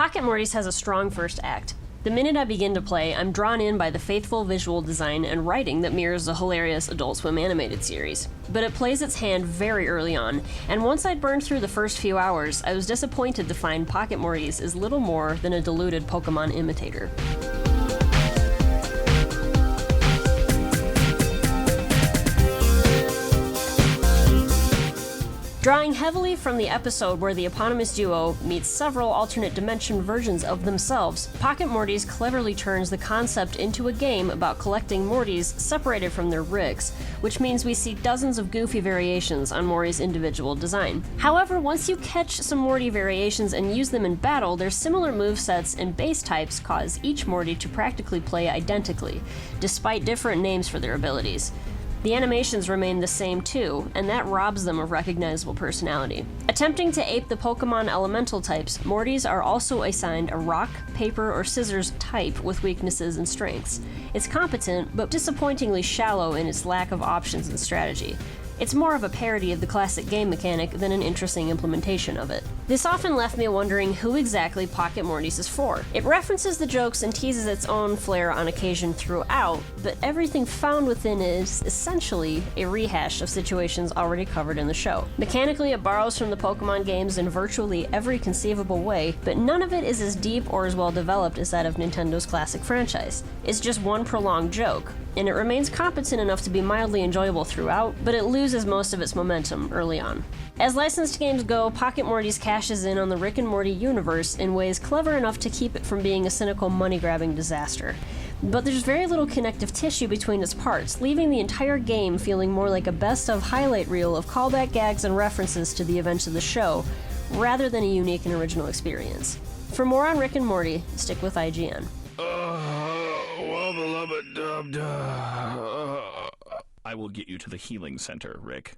Pocket Mortys has a strong first act. The minute I begin to play, I'm drawn in by the faithful visual design and writing that mirrors the hilarious Adult Swim animated series. But it plays its hand very early on, and once I'd burned through the first few hours, I was disappointed to find Pocket Mortys is little more than a diluted Pokémon imitator. Drawing heavily from the episode where the eponymous duo meets several alternate dimension versions of themselves, Pocket Mortys cleverly turns the concept into a game about collecting Mortys separated from their Ricks, which means we see dozens of goofy variations on Morty's individual design. However, once you catch some Morty variations and use them in battle, their similar movesets and base types cause each Morty to practically play identically, despite different names for their abilities. The animations remain the same too, and that robs them of recognizable personality. Attempting to ape the Pokémon elemental types, Mortys are also assigned a rock, paper, or scissors type with weaknesses and strengths. It's competent, but disappointingly shallow in its lack of options and strategy. It's more of a parody of the classic game mechanic than an interesting implementation of it. This often left me wondering who exactly Pocket Mortys is for. It references the jokes and teases its own flair on occasion throughout, but everything found within it is essentially a rehash of situations already covered in the show. Mechanically, it borrows from the Pokémon games in virtually every conceivable way, but none of it is as deep or as well developed as that of Nintendo's classic franchise. It's just one prolonged joke, and it remains competent enough to be mildly enjoyable throughout, but it loses most of its momentum early on. As licensed games go, Pocket Mortys cashes in on the Rick and Morty universe in ways clever enough to keep it from being a cynical money-grabbing disaster. But there's very little connective tissue between its parts, leaving the entire game feeling more like a best-of highlight reel of callback gags and references to the events of the show, rather than a unique and original experience. For more on Rick and Morty, stick with IGN. I will get you to the healing center, Rick.